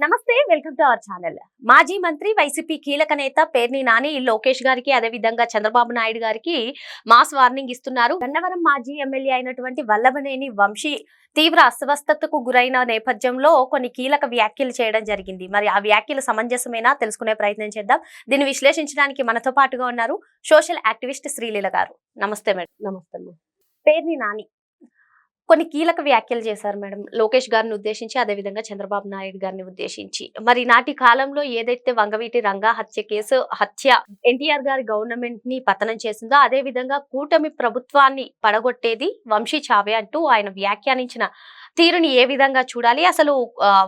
నమస్తే, welcome to our channel. మాజీ మంత్రి వైసీపీ కీలక నేత పేర్ని నాని లోకేష్ గారికి అదే విధంగా చంద్రబాబు నాయుడు గారికి మాస్ వార్నింగ్ ఇస్తున్నారు. గన్నవరం మాజీ ఎమ్మెల్యే అయినటువంటి వల్లభనేని వంశీ తీవ్ర అస్వస్థతకు గురైన నేపథ్యంలో కొన్ని కీలక వ్యాఖ్యలు చేయడం జరిగింది. మరి ఆ వ్యాఖ్యలు సమంజసమేనా తెలుసుకునే ప్రయత్నం చేద్దాం. దీన్ని విశ్లేషించడానికి మనతో పాటుగా ఉన్నారు సోషల్ యాక్టివిస్ట్ శ్రీలీల గారు. నమస్తే మేడం. నమస్తే. పేర్ని నాని కొన్ని కీలక వ్యాఖ్యలు చేశారు మేడం, లోకేష్ గారిని ఉద్దేశించి అదే విధంగా చంద్రబాబు నాయుడు గారిని ఉద్దేశించి. మరి నాటి కాలంలో ఏదైతే వంగవీటి రంగా హత్య ఎన్టీఆర్ గారి గవర్నమెంట్ ని పతనం చేసిందో అదే విధంగా కూటమి ప్రభుత్వాన్ని పడగొట్టేది వంశీ చావే అంటూ ఆయన వ్యాఖ్యానించిన తీరుని ఏ విధంగా చూడాలి? అసలు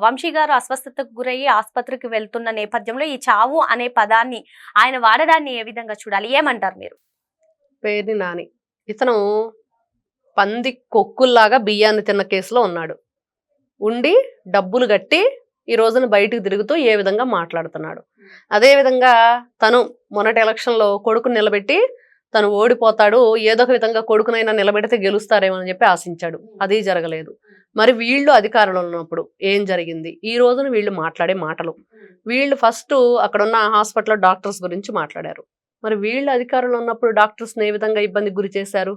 వంశీ గారు అస్వస్థతకు గురయ్యి ఆసుపత్రికి వెళ్తున్న నేపథ్యంలో ఈ చావు అనే పదాన్ని ఆయన వాడడాన్ని ఏ విధంగా చూడాలి? ఏమంటారు మీరు? పేర్ని నాని ఇతను పంది కొక్కుల్లాగా బియ్యాన్ని తిన్న కేసులో ఉన్నాడు. ఉండి డబ్బులు కట్టి ఈ రోజున బయటకు తిరుగుతూ ఏ విధంగా మాట్లాడుతున్నాడు. అదే విధంగా తను మొన్నటి ఎలక్షన్లో కొడుకుని నిలబెట్టి తను ఓడిపోతాడు, ఏదో ఒక విధంగా కొడుకునైనా నిలబెడితే గెలుస్తారేమో అని చెప్పి ఆశించాడు. అది జరగలేదు. మరి వీళ్ళు అధికారంలో ఉన్నప్పుడు ఏం జరిగింది? ఈ రోజున వీళ్ళు మాట్లాడే మాటలు, వీళ్ళు ఫస్ట్ అక్కడున్న హాస్పిటల్లో డాక్టర్స్ గురించి మాట్లాడారు. మరి వీళ్ళు అధికారంలో ఉన్నప్పుడు డాక్టర్స్ని ఏ విధంగా ఇబ్బందికి గురి చేశారు?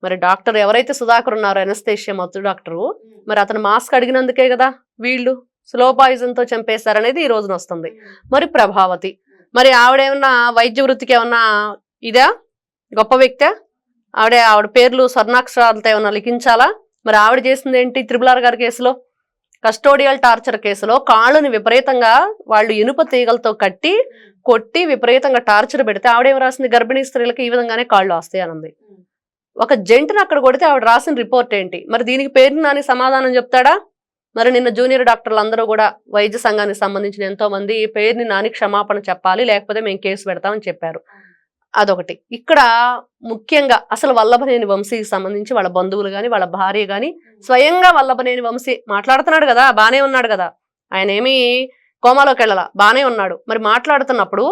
మరి డాక్టర్ ఎవరైతే సుధాకర్ ఉన్నారో ఎనస్థేషియా మత్తు డాక్టరు, మరి అతను మాస్క్ అడిగినందుకే కదా వీళ్ళు స్లో పాయిజన్ తో చంపేశారనేది ఈ రోజున వస్తుంది. మరి ప్రభావతి, మరి ఆవిడేమన్నా వైద్య వృత్తికి ఏమన్నా ఇదా గొప్ప వ్యక్తి? ఆవిడ పేర్లు స్వర్ణాక్షరాలతో ఏమన్నా లిఖించాలా? మరి ఆవిడ చేసింది ఏంటి? త్రిపులార్ గారి కేసులో కస్టోడియల్ టార్చర్ కేసులో కాళ్ళని విపరీతంగా వాళ్ళు ఇనుప తీగలతో కట్టి కొట్టి విపరీతంగా టార్చర్ పెడితే ఆవిడేం రాసింది? గర్భిణీ స్త్రీలకు ఈ విధంగానే కాళ్ళు వస్తాయి అన్నది. ఒక జంటను అక్కడ కొడితే ఆవిడ రాసిన రిపోర్ట్ ఏంటి? మరి దీనికి పేర్ని నాని సమాధానం చెప్తాడా? మరి నిన్న జూనియర్ డాక్టర్లు అందరూ కూడా వైద్య సంఘానికి సంబంధించిన ఎంతో మంది పేర్ని నాని క్షమాపణ చెప్పాలి, లేకపోతే మేము కేసు పెడతామని చెప్పారు. అదొకటి. ఇక్కడ ముఖ్యంగా అసలు వల్లభనేని వంశీకి సంబంధించి వాళ్ళ బంధువులు కానీ వాళ్ళ భార్య కానీ స్వయంగా వల్లభనేని వంశీ మాట్లాడుతున్నాడు కదా, బానే ఉన్నాడు కదా, ఆయన ఏమీ కోమాలోకి వెళ్ళాల, బానే ఉన్నాడు. మరి మాట్లాడుతున్నప్పుడు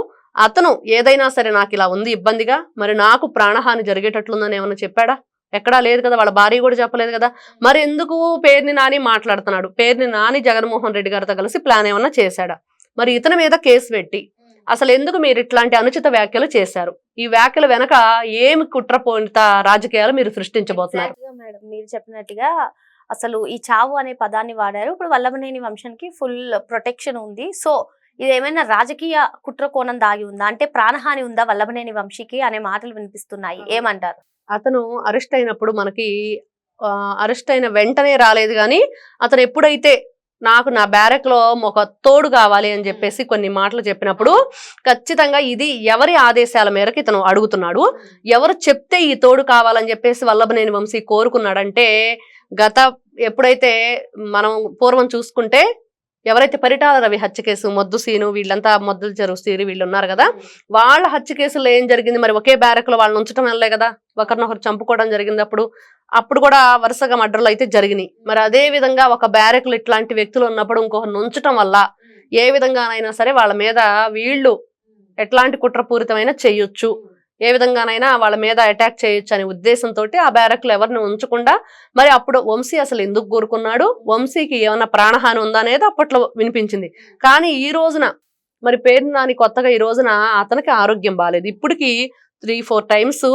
అతను ఏదైనా సరే నాకు ఇలా ఉంది ఇబ్బందిగా, మరి నాకు ప్రాణహాని జరిగేటట్లుందని ఏమన్నా చెప్పాడా? ఎక్కడా లేదు కదా. వాళ్ళ భార్య కూడా చెప్పలేదు కదా. మరి ఎందుకు పేర్ని నాని మాట్లాడుతున్నాడు? పేర్ని నాని జగన్మోహన్ రెడ్డి గారితో కలిసి ప్లాన్ ఏమన్నా చేశాడా? మరి ఇతని మీద కేసు పెట్టి అసలు ఎందుకు మీరు ఇట్లాంటి అనుచిత వ్యాఖ్యలు చేశారు? ఈ వ్యాఖ్యల వెనక ఏమి కుట్రపోయిత రాజకీయాలు మీరు సృష్టించబోతున్నారు? మేడం, మీరు చెప్పినట్టుగా అసలు ఈ చావు అనే పదాన్ని వాడారు. ఇప్పుడు వల్లభనేని వంశానికి ఫుల్ ప్రొటెక్షన్ ఉంది. సో ఇదేమైనా రాజకీయ కుట్ర కోణం దాగి ఉందా? అంటే ప్రాణహాని ఉందా వల్లభనేని వంశీకి అనే మాటలు వినిపిస్తున్నాయి. ఏమంటారు? అతను అరెస్ట్ అయినప్పుడు మనకి అరెస్ట్ అయిన వెంటనే రాలేదు, కానీ అతను ఎప్పుడైతే నాకు నా బ్యారెక్ లో ఒక తోడు కావాలి అని చెప్పేసి కొన్ని మాటలు చెప్పినప్పుడు ఖచ్చితంగా ఇది ఎవరి ఆదేశాల మేరకు ఇతను అడుగుతున్నాడు, ఎవరు చెప్తే ఈ తోడు కావాలని చెప్పేసి వల్లభనేని వంశీ కోరుకున్నాడంటే ఎప్పుడైతే మనం పూర్వం చూసుకుంటే ఎవరైతే పరిటాల రవి హత్య కేసు, మొద్దు సీను, వీళ్ళంతా మొద్దుల చెరువు సీరి వీళ్ళు ఉన్నారు కదా, వాళ్ళ హత్య కేసులో ఏం జరిగింది? మరి ఒకే బ్యారెక్ లో వాళ్ళని ఉంచడం వల్లే కదా ఒకరినొకరు చంపుకోవడం జరిగింది. అప్పుడు కూడా వరుసగా మర్డర్లు అయితే జరిగినాయి. మరి అదే విధంగా ఒక బ్యారెక్ లో ఇట్లాంటి వ్యక్తులు ఉన్నప్పుడు ఇంకొకరిని ఉంచడం వల్ల ఏ విధంగానైనా సరే వాళ్ళ మీద వీళ్ళు ఎట్లాంటి కుట్రపూరితమైన చేయొచ్చు, ఏ విధంగానైనా వాళ్ళ మీద అటాక్ చేయొచ్చు అనే ఉద్దేశంతో ఆ బ్యారక్లు ఎవరిని ఉంచకుండా మరి అప్పుడు వంశీ అసలు ఎందుకు కోరుకున్నాడు, వంశీకి ఏమన్నా ప్రాణహాని ఉందా అనేది అప్పట్లో వినిపించింది. కానీ ఈ రోజున మరి పేర్ని నాని కొత్తగా ఈ రోజున అతనికి ఆరోగ్యం బాగాలేదు. ఇప్పటికి 3-4 టైమ్స్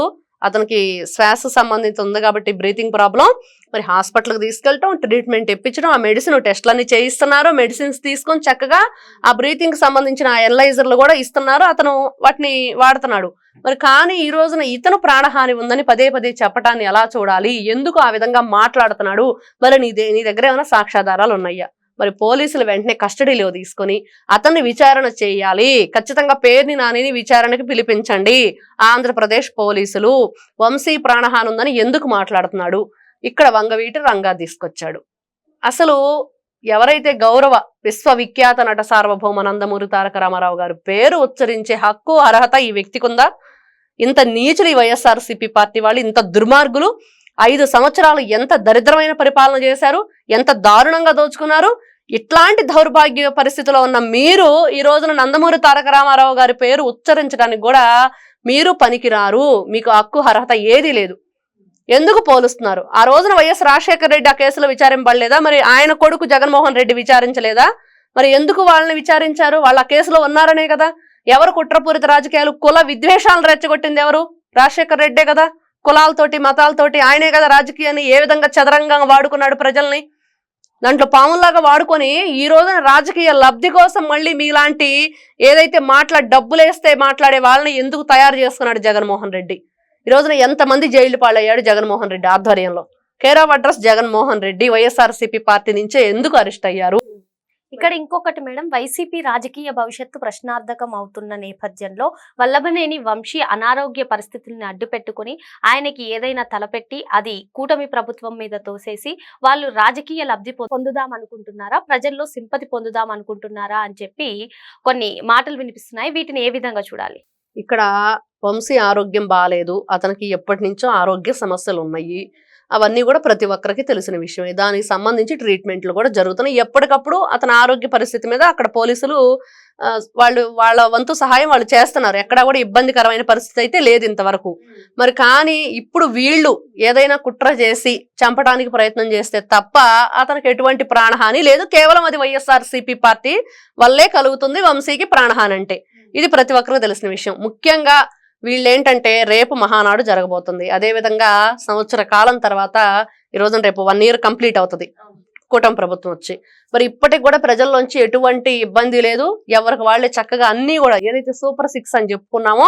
అతనికి శ్వాస సంబంధిత ఉంది కాబట్టి బ్రీతింగ్ ప్రాబ్లం, మరి హాస్పిటల్కి తీసుకెళ్ళటం, ట్రీట్మెంట్ ఇప్పించడం, ఆ మెడిసిన్ టెస్ట్లన్నీ చేయిస్తున్నారు, మెడిసిన్స్ తీసుకొని చక్కగా ఆ బ్రీతింగ్ సంబంధించిన ఎనలైజర్లు కూడా ఇస్తున్నారు, అతను వాటిని వాడుతున్నాడు. మరి కానీ ఈ రోజున ఇతను ప్రాణహాని ఉందని పదే పదే చెప్పటాన్ని ఎలా చూడాలి? ఎందుకు ఆ విధంగా మాట్లాడుతున్నాడు? మరి నీ దగ్గర ఏమైనా సాక్ష్యాధారాలు ఉన్నాయా? మరి పోలీసులు వెంటనే కస్టడీలో తీసుకొని అతన్ని విచారణ చేయాలి. ఖచ్చితంగా పేర్ని నానిని విచారణకి పిలిపించండి. ఆంధ్రప్రదేశ్ పోలీసులు వంశీ ప్రాణహాని ఉందని ఎందుకు మాట్లాడుతున్నాడు? ఇక్కడ వంగవీటి రంగా తీసుకొచ్చాడు. అసలు ఎవరైతే గౌరవ విశ్వవిఖ్యాత నట సార్వభౌమ నందమూరి తారక రామారావు గారి పేరు ఉచ్చరించే హక్కు అర్హత ఈ వ్యక్తికి ఉందా? ఇంత నీచులు ఈ వైఎస్ఆర్సీపీ పార్టీ వాళ్ళు, ఇంత దుర్మార్గులు 5 సంవత్సరాలు ఎంత దరిద్రమైన పరిపాలన చేశారు, ఎంత దారుణంగా దోచుకున్నారు. ఇట్లాంటి దౌర్భాగ్య పరిస్థితిలో ఉన్న మీరు ఈ రోజున నందమూరి తారక రామారావు గారి పేరు ఉచ్చరించడానికి కూడా మీరు పనికిరారు, మీకు హక్కు అర్హత ఏదీ లేదు. ఎందుకు పోలుస్తున్నారు? ఆ రోజున వైఎస్ రాజశేఖర రెడ్డి ఆ కేసులో విచారింపబడలేదా? మరి ఆయన కొడుకు జగన్మోహన్ రెడ్డి విచారించలేదా? మరి ఎందుకు వాళ్ళని విచారించారు? వాళ్ళ కేసులో ఉన్నారనే కదా. ఎవరు కుట్రపూరిత రాజకీయాలు, కుల విద్వేషాలను రెచ్చగొట్టింది ఎవరు? రాజశేఖర్ రెడ్డే కదా. కులాలతోటి మతాలతోటి ఆయనే కదా రాజకీయాన్ని ఏ విధంగా చదరంగంగా వాడుకున్నాడు ప్రజల్ని. దాంట్లో పాముల్లాగా వాడుకొని ఈ రోజున రాజకీయ లబ్ధి కోసం మళ్ళీ మీలాంటి ఏదైతే డబ్బులేస్తే మాట్లాడే వాళ్ళని ఎందుకు తయారు చేసుకున్నాడు జగన్మోహన్ రెడ్డి? ఈ రోజున ఎంతమంది జైలు పాలయ్యాడు జగన్మోహన్ రెడ్డి ఆధ్వర్యంలో? Care of address Jaganmohan Reddy YSRCP party నుంచే ఎందుకు అరెస్ట్ అయ్యారు? ఇక్కడ ఇంకొకటి మేడం, వైసీపీ రాజకీయ భవిష్యత్తు ప్రశ్నార్థకం అవుతున్న నేపథ్యంలో వల్లభనేని వంశీ అనారోగ్య పరిస్థితుల్ని అడ్డుపెట్టుకుని ఆయనకి ఏదైనా తలపెట్టి అది కూటమి ప్రభుత్వం మీద తోసేసి వాళ్ళు రాజకీయ లబ్ధి పొందుదాం అనుకుంటున్నారా, ప్రజల్లో సింపతి పొందుదాం అనుకుంటున్నారా అని చెప్పి కొన్ని మాటలు వినిపిస్తున్నాయి. వీటిని ఏ విధంగా చూడాలి? ఇక్కడ వంశీ ఆరోగ్యం బాగాలేదు, అతనికి ఎప్పటి నుంచో ఆరోగ్య సమస్యలు ఉన్నాయి. అవన్నీ కూడా ప్రతి ఒక్కరికి తెలిసిన విషయమే. దానికి సంబంధించి ట్రీట్మెంట్లు కూడా జరుగుతున్నాయి. ఎప్పటికప్పుడు అతని ఆరోగ్య పరిస్థితి మీద అక్కడ పోలీసులు వాళ్ళ వంతు సహాయం వాళ్ళు చేస్తున్నారు. ఎక్కడా కూడా ఇబ్బందికరమైన పరిస్థితి అయితే లేదు ఇంతవరకు. మరి కానీ ఇప్పుడు వీళ్ళు ఏదైనా కుట్ర చేసి చంపడానికి ప్రయత్నం చేస్తే తప్ప అతనికి ఎటువంటి ప్రాణహాని లేదు. కేవలం అది వైఎస్ఆర్సీపీ పార్టీ వల్లే కలుగుతుంది వంశీకి ప్రాణహాని అంటే. ఇది ప్రతి ఒక్కరికి తెలిసిన విషయం. ముఖ్యంగా వీళ్ళేంటంటే రేపు మహానాడు జరగబోతుంది. అదేవిధంగా సంవత్సర కాలం తర్వాత ఈ రోజున రేపు 1 year కంప్లీట్ అవుతుంది కూటమి ప్రభుత్వం వచ్చి. మరి ఇప్పటికి కూడా ప్రజల్లోంచి ఎటువంటి ఇబ్బంది లేదు. ఎవరికి వాళ్ళే చక్కగా అన్ని కూడా ఏదైతే సూపర్ 6 అని చెప్పుకున్నామో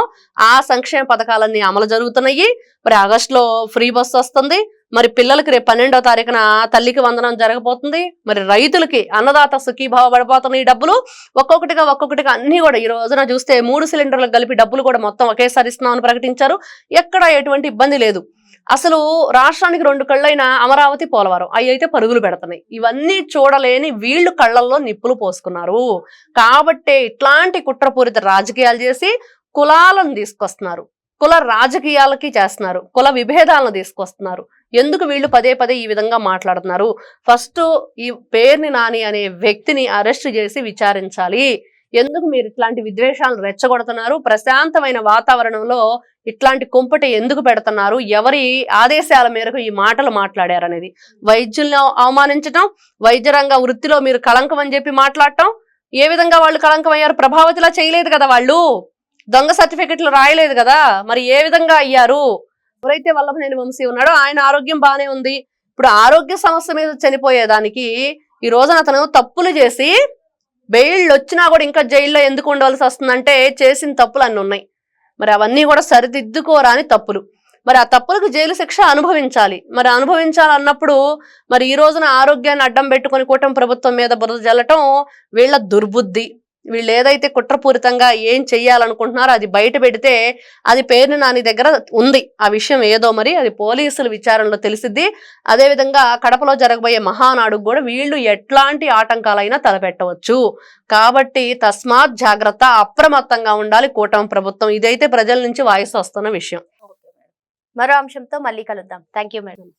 ఆ సంక్షేమ పథకాలన్నీ అమలు జరుగుతున్నాయి. మరి ఆగస్టులో ఫ్రీ బస్సు వస్తుంది. మరి పిల్లలకి రేపు 12వ తారీఖున తల్లికి వందనం జరగబోతుంది. మరి రైతులకి అన్నదాత సుఖీభావ పడిపోతున్నాయి డబ్బులు. ఒక్కొక్కటిగా అన్ని కూడా ఈ రోజున చూస్తే 3 సిలిండర్లకు కలిపి డబ్బులు కూడా మొత్తం ఒకేసారి ఇస్తున్నామని ప్రకటించారు. ఎక్కడ ఎటువంటి ఇబ్బంది లేదు. అసలు రాష్ట్రానికి 2 కళ్ళైన అమరావతి, పోలవరం అవి అయితే పరుగులు పెడుతున్నాయి. ఇవన్నీ చూడలేని వీళ్ళు కళ్ళల్లో నిప్పులు పోసుకున్నారు. కాబట్టే ఇట్లాంటి కుట్రపూరిత రాజకీయాలు చేసి కులాలను తీసుకొస్తున్నారు, కుల రాజకీయాలకి చేస్తున్నారు, కుల విభేదాలను తీసుకొస్తున్నారు. ఎందుకు వీళ్ళు పదే ఈ విధంగా మాట్లాడుతున్నారు? ఫస్ట్ ఈ పేర్ని నాని అనే వ్యక్తిని అరెస్ట్ చేసి విచారించాలి. ఎందుకు మీరు ఇట్లాంటి విద్వేషాలను రెచ్చగొడుతున్నారు? ప్రశాంతమైన వాతావరణంలో ఇట్లాంటి కుంపటి ఎందుకు పెడుతున్నారు? ఎవరి ఆదేశాల మేరకు ఈ మాటలు మాట్లాడారనేది. వైద్యుల్ని అవమానించటం, వైద్య రంగ వృత్తిలో మీరు కళంకం అని చెప్పి మాట్లాడటం. ఏ విధంగా వాళ్ళు కళంకం అయ్యారు? ప్రభావతిలా చేయలేదు కదా, వాళ్ళు దొంగ సర్టిఫికెట్లు రాయలేదు కదా. మరి ఏ విధంగా అయ్యారు? ఎవరైతే వల్లభనేని వంశీ ఉన్నాడో ఆయన ఆరోగ్యం బానే ఉంది. ఇప్పుడు ఆరోగ్య సమస్య మీద చనిపోయేదానికి ఈ రోజున అతను తప్పులు చేసి బెయిల్ వచ్చినా కూడా ఇంకా జైల్లో ఎందుకు ఉండవలసి వస్తుందంటే చేసిన తప్పులు అన్ని ఉన్నాయి. మరి అవన్నీ కూడా సరిదిద్దుకోరాని తప్పులు. మరి ఆ తప్పులకు జైలు శిక్ష అనుభవించాలి. మరి అనుభవించాలన్నప్పుడు మరి ఈ రోజున ఆరోగ్యాన్ని అడ్డం పెట్టుకుని కూటమి ప్రభుత్వం మీద బురద జల్లటం వీళ్ళ దుర్బుద్ధి. వీళ్ళు ఏదైతే కుట్రపూరితంగా ఏం చెయ్యాలనుకుంటున్నారో అది బయట పెడితే అది పేరుని నాని దగ్గర ఉంది. ఆ విషయం ఏదో మరి అది పోలీసుల విచారణలో తెలిసిద్ది. అదేవిధంగా కడపలో జరగబోయే మహానాడుకు కూడా వీళ్ళు ఎట్లాంటి ఆటంకాలైనా తలపెట్టవచ్చు. కాబట్టి తస్మాత్ జాగ్రత్త, అప్రమత్తంగా ఉండాలి కూటమి ప్రభుత్వం. ఇదైతే ప్రజల నుంచి వాయిస్ వస్తున్న విషయం. మరో అంశంతో మళ్ళీ కలుద్దాం. Thank you madam.